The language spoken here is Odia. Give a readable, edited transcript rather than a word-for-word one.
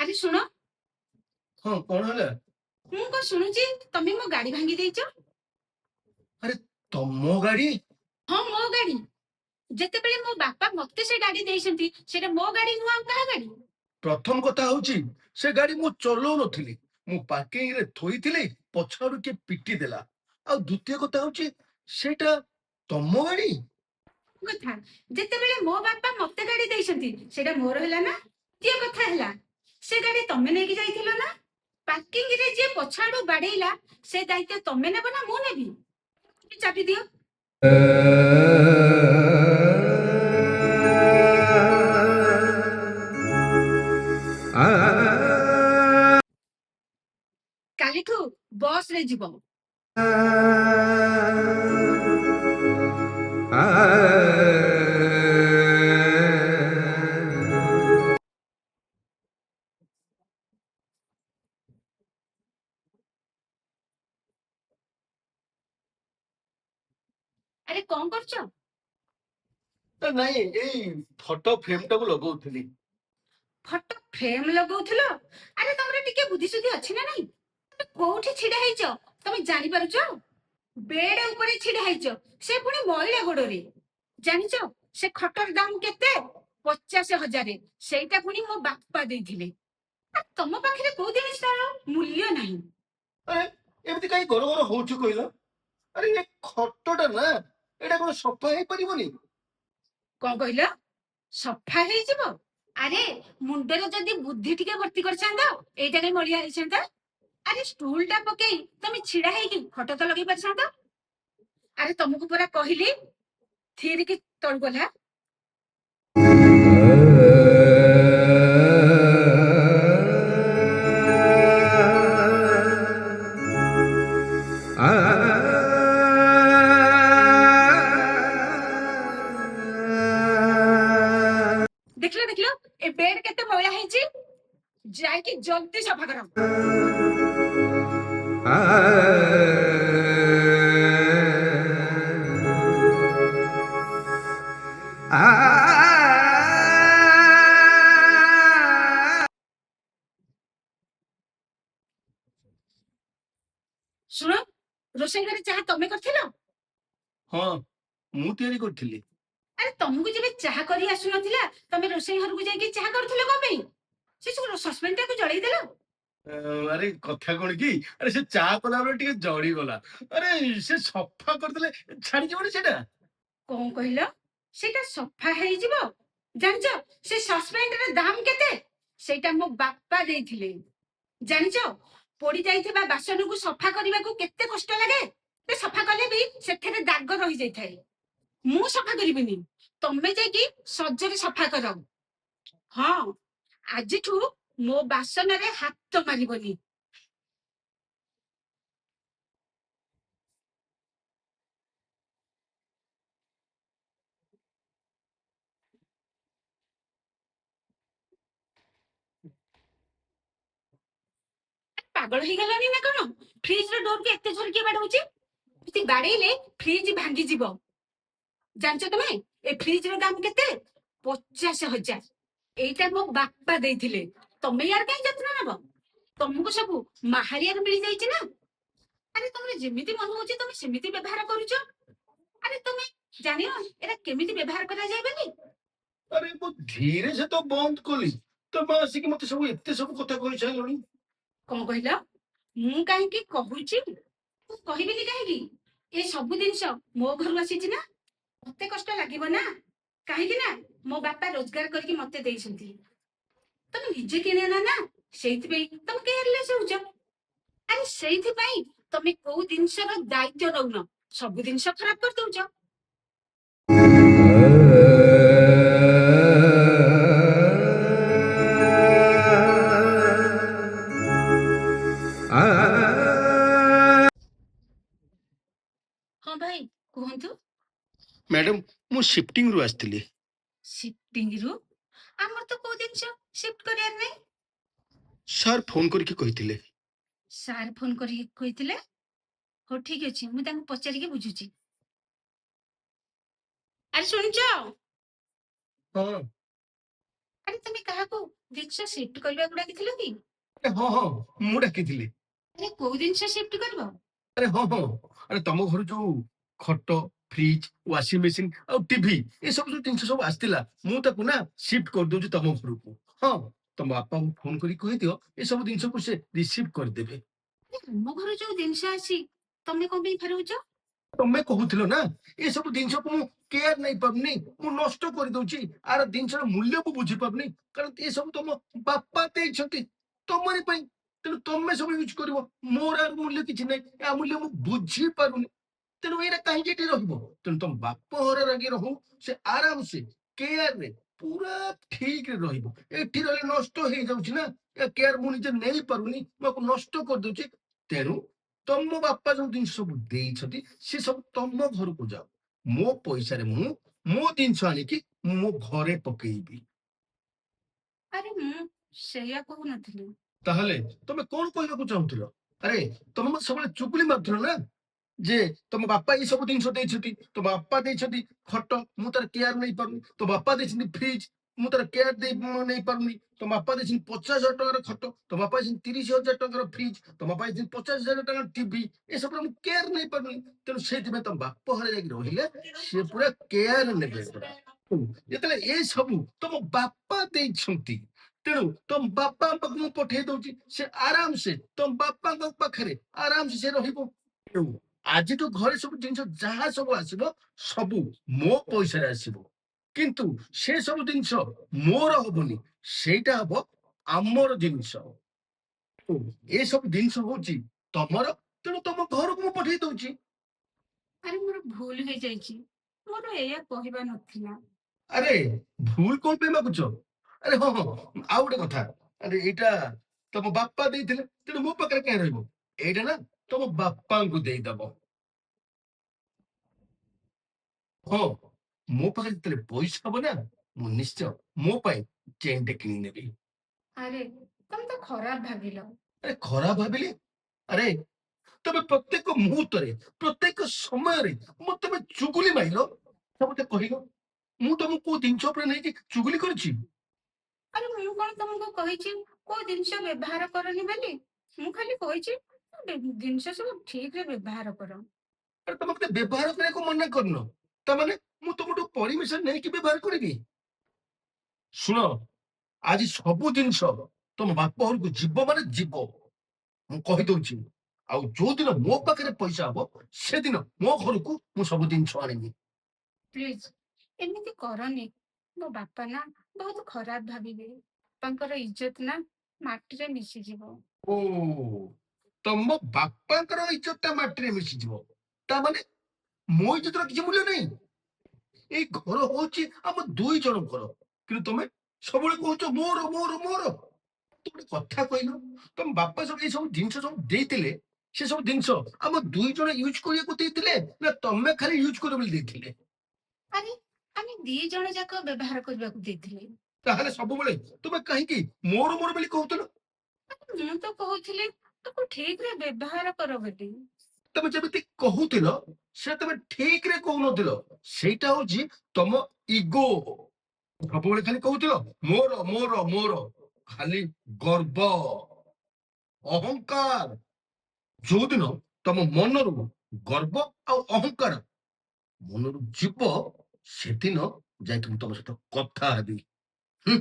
ଆରେ ଶୁଣ। ହଁ କଣ ହେଲା? ମୁଁ କଣ ଶୁଣୁଛି ତମେ ମୋ ଗାଡି ଭାଙ୍ଗି ଦେଇଛ। ଆରେ ତମ ଗାଡି? ହଁ ମୋ ଗାଡି। ଯେତେବେଳେ ମୋ ବାପା ମତେ ସେ ଗାଡି ଦେଇଛନ୍ତି ସେଟା ମୋ ଗାଡି ନୁହଁ ଆଉ କାହା ଗାଡି? ପ୍ରଥମ କଥା ହଉଛି ସେ ଗାଡି ମୁଁ ଚଲଉନଥିଲି, ମୁଁ ପାର୍କିଂ ରେ ଥୋଇଥିଲି, ପଛଆଡୁ କିଏ ପିଟି ଦେଲା। ଆଉ ଦ୍ୱିତୀୟ କଥା ହଉଛି ସେଇଟା ତମ ଗାଡି? କଥା ଯେତେବେଳେ ମୋ ବାପା ମତେ ଗାଡି ଦେଇଛନ୍ତି ସେଟା ମୋର ହେଲା ନା? ଦ୍ୱିତୀୟ କଥା ହେଲା ସେ ଗାଡି ତମେ ନେଇକି ଯାଇଥିଲ ନା? ପାର୍କିଂ ରେ ଯିଏ ପଛଆଡୁ ବାଡେଇଲା ସେ ଦାୟିତ୍ୱ ତମେ ନେବ ନା ମୁଁ ନେବି? ଚାବି ଦିଅ। କାଲିଠୁ ବସ୍ ରେ ଯିବ। ଆରେ କଣ କରୁଛ? ନାଇଁ, ଏଇ ଫଟୋ ଫ୍ରେମ ଟାକୁ ଲଗଉଥିଲି। Photo frame ଲଗଉଥିଲ? ଆରେ ତମର ଟିକେ ବୁଦ୍ଧିଶୁଦ୍ଧି ଅଛି ନା ନାଇଁ? ତମେ କୋଉଠି ଛିଡା ହେଇଛ ତମେ ଜାଣିପାରୁଛ? ବେଡ ଉପରେ ଛିଡା ହେଇଛ, ସେ ପୁଣି ମହିଳା ଗୋଡରେ। ଜାଣିଛ ସେ ଖଟର ଦାମ କେତେ? 50,000। ସେଇଟା ପୁଣି ମୋ ବାପା ଦେଇଥିଲେ। ତମ ପାଖରେ କୋଉ ଜିନିଷର ମୂଲ୍ୟ ନାହିଁ। ଆରେ ଏମିତି କାହିଁ ଗର ଗର ହଉଛୁ କହିଲ? ଆରେ ଏ ଖଟଟା ନା, ଏଇଟା କଣ ସଫା ହେଇପାରିବନି? କଣ କହିଲ? ସଫା ହେଇଯିବ? ଆରେ ମୁଣ୍ଡରେ ଯଦି ବୁଦ୍ଧି ଟିକେ ଭର୍ତ୍ତି କରିଥାନ୍ତ ଏଇଟା କାଇଁ ମଳିଆ ହେଇଥାନ୍ତା? ଆରେ ଷ୍ଟୁଲ ଟା ପକେଇ ତମେ ଛିଡା ହେଇକି ଖଟ ତ ଲଗେଇ ପାରିଥାନ୍ତ। ଆରେ ତମକୁ ପରା କହିଲି ଥିରିକି ତଳକୁ ଓହ୍ଲା। ଦେଖିଲ ଦେଖିଲ ଏ ବେଡ କେତେ ମଇଳା ହେଇଛି। ଯାଇକି ଜଲ୍ଦି ସଫା କର। ଶୁଣ, ରୋଷେଇ ଘରେ ଚାହା ତମେ କରିଥିଲ? ହଁ, ମୁଁ ତିଆରି କରିଥିଲି। ଆରେ ତମକୁ ଯେବେ ଚାହା କରି ଆସୁନଥିଲା ତମେ ରୋଷେଇ ଘରକୁ ଯାଇକି ଚାହା କରୁଥିଲ କଣ ପାଇଁ? ସେ ସବୁ ସସ୍ପେନ୍ ଟାକୁ ଜଳେଇଦେଲ। ଆରେ କଥା କଣ କି, ଆରେ ସେ ଚା କଲାବେଳେ ଟିକେ ଜଳିଗଲା। ଆରେ ସେ ସଫା କରିଦେଲେ ଛାଡିଯିବନି ସେଟା। କଣ କହିଲ? ସେଇଟା ସଫା ହେଇଯିବ? ଜାଣିଛ ସେ ସସ୍ପେଣ୍ଡର ଦାମ କେତେ? ସେଇଟା ମୋ ବାପା ଦେଇଥିଲେ। ଜାଣିଛ ପୋଡି ଯାଇଥିବା ବାସନକୁ ସଫା କରିବାକୁ କେତେ କଷ୍ଟ ଲାଗେ? ସଫା କଲେ ବି ସେଥିରେ ଦାଗ ରହିଯାଇଥାଏ। ମୁଁ ସଫା କରିବିନି, ତମେ ଯାଇକି ସଜରେ ସଫା କର। ହଁ, ଆଜିଠୁ ମୋ ବାସନରେ ହାତ ମାରିବନି। ପାଗଳ ହେଇଗଲାଣି ନା କଣ? ଫ୍ରିଜର ଡୋରକୁ ଏତେ ଜୋର କିଏ ବାଡଉଛି? ଏମିତି ବାଡେଇଲେ ଫ୍ରିଜ ଭାଙ୍ଗିଯିବ। ଜାଣିଛ ତମେ ଏ ଫ୍ରିଜର ଦାମ କେତେ? 50,000। ଏଇଟା ମୋ ବାପା ଦେଇଥିଲେ। ତମେ ୟାର କାହିଁ ଯତ୍ନ ନେବ? ତମକୁ ସବୁ ମାହାଳିଆରେ ମିଳିଯାଇଛି ନା? ଆରେ ତମର ଯେମିତି ମନ ହଉଛି ତମେ ସେମିତି ବ୍ୟବହାର କରୁଛ। ଆରେ ତମେ ଜାଣିବ ଏଟା କେମିତି ବ୍ୟବହାର କରାଯାଏ ବୋଲି? ଆରେ ମୁଁ ଧୀରେ ସେ ତ ବନ୍ଦ କଲି, ତମେ ଆସିକି ମତେ ସବୁ ଏତେ ସବୁ କଥା କହିସାରିଲଣି। କଣ କହିଲ? ମୁଁ କାହିଁକି କହୁଛି? ମୁଁ କହିବିନି କାହିଁକି? ଏ ସବୁ ଜିନିଷ ମୋ ଘରୁ ଆସିଛି ନା, ମତେ କଷ୍ଟ ଲାଗିବ ନା। କାହିଁକି ନା ମୋ ବାପା ରୋଜଗାର କରିକି ମତେ ଦେଇଛନ୍ତି। ତମେ ନିଜେ କିଣିଲ ନା, ସେଇଥିପାଇଁ ତମେ କେୟାରଲେସ୍ ହଉଛ। ଆରେ ସେଇଥିପାଇଁ ତମେ କୋଉ ଜିନିଷର ଦାୟିତ୍ୱ ନଉନ, ସବୁ ଜିନିଷ ଖରାପ କରିଦଉଛ। ହଁ ଭାଇ କୁହନ୍ତୁ। ମ୍ୟାଡାମ, ମୁଁ ଶିଫ୍ଟିଂରୁ ଆସିଥିଲି। ଶିଫ୍ଟିଂରୁ? ଆମର ତ କୋଉ ଜିନିଷ ଶିଫ୍ଟ କରିବାର ନାହିଁ। ସାର୍ ଫୋନ କରିକି କହିଥିଲେ। ସାର୍ ଫୋନ କରିକି କହିଥିଲେ? ହଉ ଠିକ ଅଛି, ମୁଁ ତାଙ୍କୁ ପଚାରିକି ବୁଝୁଛି। ଆରେ ଶୁଣିଛ? ହଁ। ଆରେ ତମେ କାହାକୁ ଜିନିଷ ସିଫ୍ଟ କରିବାକୁ ଡାକିଥିଲ କି? ଆରେ ହଁ ହଁ, ମୁଁ ଡାକିଥିଲି। ଆରେ କୋଉ ଜିନିଷ ସିଫ୍ଟ କରିବ? ଆରେ ହଁ ହଁ, ଆରେ ତମ ଘରୁ ଯୋଉ ଖଟ, ଫ୍ରିଜ, ୱାସିଂ ମେସିନ ଆଉ ଟିଭି ଏସବୁ ଯୋଉ ଜିନିଷ ସବୁ ଆସିଥିଲା, ମୁଁ ତାକୁ ନା ସିଫ୍ଟ କରିଦଉଛି ତମ ଘରକୁ। ହଁ, ତମ ବାପାଙ୍କୁ ଫୋନ କରି କହିଦିଅ ଏସବୁ ଜିନିଷକୁ ସେ ରିସିଭ କରିଦେବେ। ଆରେ ଆମ ଘରୁ ଯୋଉ ଜିନିଷ ଅଛି ତମେ କଣ ପାଇଁ ଫେରଉଛ? ତମେ କହୁଥିଲ ନା ଏସବୁ ଜିନିଷକୁ ମୁଁ କେୟାର ନେଇ ପାରୁନି, ମୁଁ ନଷ୍ଟ କରିଦଉଛି, ଆର ଜିନିଷର ମୂଲ୍ୟ ମୁଁ ବୁଝିପାରୁନି, କାରଣ ଏସବୁ ତମ ବାପା ଦେଇଛନ୍ତି ତମରି ପାଇଁ। ତେଣୁ ତମେ ସବୁ ୟୁଜ କରିବ, ମୋର ଆର ମୂଲ୍ୟ କିଛି ନାହିଁ, ୟା ମୂଲ୍ୟ ମୁଁ ବୁଝିପାରୁନି। ତେଣୁ ଏଇଟା କାହିଁକି ଏଠି ରହିବ? ତେଣୁ ତମ ବାପ ଘର ଲାଗି ରହୁ, ସେ ଆରାମସେ କେୟାରରେ ପୁରା ଠିକରେ ରହିବ। ଏଠି ରହିଲେ ନଷ୍ଟ ହେଇଯାଉଛି ନା, ଏ କେୟାର ମୁଁ ନିଜେ ନେଇ ପାରୁନି, ମୁଁ ଆକୁ ନଷ୍ଟ କରିଦଉଛି। ତେଣୁ ତମ ବାପା ଯୋଉ ଜିନିଷ ସବୁ ଦେଇଛନ୍ତି ସେ ସବୁ ତମ ଘରକୁ ଯାଉ, ମୋ ପଇସାରେ ମୁଁ ମୋ ଜିନିଷ ଆଣିକି ମୁଁ ମୋ ଘରେ ପକେଇବି। ଆରେ ମୁଁ ସେଇଆ କହୁନଥିଲି। ତାହେଲେ ତମେ କଣ କହିବାକୁ ଚାହୁଁଥିଲ? ଆରେ ତମେ ମତେ ସବୁବେଳେ ଚୁଗୁଲି ମାରୁଥିଲ ନା, ଯେ ତମ ବାପା ଏଇ ସବୁ ଜିନିଷ ଦେଇଛନ୍ତି, ତୋ ବାପା ଦେଇଛନ୍ତି ଖଟ, ମୁଁ ତାର କେୟାର ନେଇପାରୁନି, ତୋ ବାପା ଦେଇଛନ୍ତି ଫ୍ରିଜ, ମୁଁ ତାର କେୟାର ନେଇପାରୁନି, ତୋ ବାପା ଦେଇଛନ୍ତି 50,000 ଟଙ୍କାର ଖଟ, ତୋ ବାପା ଦେଇଛନ୍ତି 30,000 ଟଙ୍କାର ଫ୍ରିଜ, ତୋ ବାପା ଦେଇଛନ୍ତି 50,000 ଟଙ୍କାର ଟିଭି, ଏସବୁର ମୁଁ କେୟାର ନେଇପାରୁନି। ତେଣୁ ସେଇଥିପାଇଁ ତମ ବାପ ଘରେ ଯାଇକି ରହିଲେ ସେ ପୁରା କେୟାର ନେବେ ପୁରା। ଯେତେବେଳେ ଏ ସବୁ ତମ ବାପା ଦେଇଛନ୍ତି, ତେଣୁ ତମ ବାପାଙ୍କ ପାଖକୁ ମୁଁ ପଠେଇ ଦଉଛି, ସେ ଆରାମସେ ତମ ବାପାଙ୍କ ପାଖରେ ଆରାମସେ ସେ ରହିବ। ତେଣୁ ଆଜିଠୁ ଘରେ ସବୁ ଜିନିଷ ଯାହା ସବୁ ଆସିବ ସବୁ ମୋ ପଇସାରେ ଆସିବ, କିନ୍ତୁ ସେ ସବୁ ଜିନିଷ ମୋର ହବନି, ସେଇଟା ହବ ଆମର ଜିନିଷ। ଏ ସବୁ ଜିନିଷ ହଉଛି ତମର, ତେଣୁ ତମ ଘରକୁ ମୁଁ ପଠେଇ ଦଉଛି। ଆରେ ମୋର ଭୁଲ ହେଇଯାଇଛି, ମୋର ଏଇଆ କହିବା ନଥିଲା। ଆରେ ଭୁଲ କଣ ପାଇଁ ମାଗୁଛ? ଆରେ ହଁ ହଁ, ଆଉ ଗୋଟେ କଥା, ଆରେ ଏଇଟା ତମ ବାପା ଦେଇଥିଲେ, ତେଣୁ ମୋ ପାଖରେ କାହିଁ ରହିବ? ଏଇଟା ନା ତମ ବାପାଙ୍କୁ ଦେଇଦବ। ହଁ, ମୋ ପାଖରେ ଯେତେବେଳେ ପଇସା ହବ ନା, ମୁଁ ନିଶ୍ଚୟ ମୋ ପାଇଁ ଚେନଟେ କିଣି ନେବି। ଆରେ ତମେ ତ ଖରାପ ଭାବିଲ। ଆରେ ଖରାପ ଭାବିଲି? ଆରେ ତମେ ପ୍ରତ୍ୟେକ ମୁହୂର୍ତ୍ତରେ, ପ୍ରତ୍ୟେକ ସମୟରେ ମତେ ତମେ ଚୁଗୁଲି ମାଇଲ। ମତେ କହିଲ ମୁଁ ତମକୁ କୋଉ ଜିନିଷ ଉପରେ ନେଇକି ଚୁଗୁଲି କରିଛି? ଆରେ ମୁଁ କଣ ତମକୁ କହିଛି କୋଉ ଜିନିଷ ବ୍ୟବହାର କରନି ବୋଲି? ମୁଁ ଖାଲି କହିଛି ଜିନିଷ ସବୁ ଠିକରେ ବ୍ୟବହାର କର। ଆରେ ତମେ ମତେ ବ୍ୟବହାର କରିବାକୁ ମନା କରିନ, ତାମାନେ ମୁଁ ତମଠୁ ପରମିଶନ ନେଇକି ବ୍ୟବହାର କରିବି? ଶୁଣ, ଆଜି ସବୁ ଜିନିଷ ତମ ବାପ ଘରକୁ ଯିବ ମାନେ ଯିବ, ମୁଁ କହିଦଉଛି। ଆଉ ଯୋଉଦିନ ମୋ ପାଖରେ ପଇସା ହବ ସେଦିନ ମୋ ଘରକୁ ମୁଁ ସବୁ ଜିନିଷ ଆଣିବି। ପ୍ଲିଜ ଏମିତି କରନି। ମୋ ବାପା ନା ବହୁତ ଖରାପ ଭାବିବେ। ତାଙ୍କର ଇଜ୍ଜତ ନା ମାଟିରେ ମିଶିଯିବ। ଓ, ତମ ବାପାଙ୍କର ଇଜ୍ଜତ ଟା ମାଟିରେ ମିଶିଯିବ, ତାମାନେ ମୋ ଇଜ୍ଜତର କିଛି ମୂଲ୍ୟ ନାହିଁ? ଏଇ ଘର ହଉଛି ଆମ ଦୁଇ ଜଣଙ୍କର, କିନ୍ତୁ ତମେ ସବୁବେଳେ କହୁଛ ମୋର ମୋର ମୋର। ତୁ ଗୋଟେ କଥା କହିଲ, ତମ ବାପା ସବୁ ଏଇ ସବୁ ଜିନିଷ ସବୁ ଦେଇଥିଲେ, ସେ ସବୁ ଜିନିଷ ଆମ ଦୁଇ ଜଣ ୟୁଜ କରିବାକୁ ଦେଇଥିଲେ ନା ତମେ ଖାଲି ୟୁଜ କର ବୋଲି ଦେଇଥିଲେ? ଆରେ ଆମେ ଦି ଜଣ ଯାକ ବ୍ୟବହାର କରିବାକୁ ଦେଇଥିଲେ। ତାହେଲେ ସବୁବେଳେ ତୁମେ କାହିଁକି ମୋର ମୋର ବୋଲି କହୁଥିଲ? ମୁଁ ତ କହୁଥିଲି ତାକୁ ଠିକରେ ବ୍ୟବହାର କର ବୋଲି। ତମେ ଯେମିତି କହୁଥିଲ ସେ ତମେ ଠିକରେ କହୁନଥିଲ, ସେଇଟା ହଉଛି ତମ ଇଗୋ। ସବୁବେଳେ ଖାଲି କହୁଥିଲ ମୋର ମୋର ମୋର, ଖାଲି ଗର୍ବ, ଅହଙ୍କାର। ଯୋଉଦିନ ତମ ମନରୁ ଗର୍ବ ଆଉ ଅହଙ୍କାର ମନରୁ ଯିବ, ସେଦିନ ଯାଇକି ମୁଁ ତମ ସହିତ କଥା ହେବି। ହୁଁ।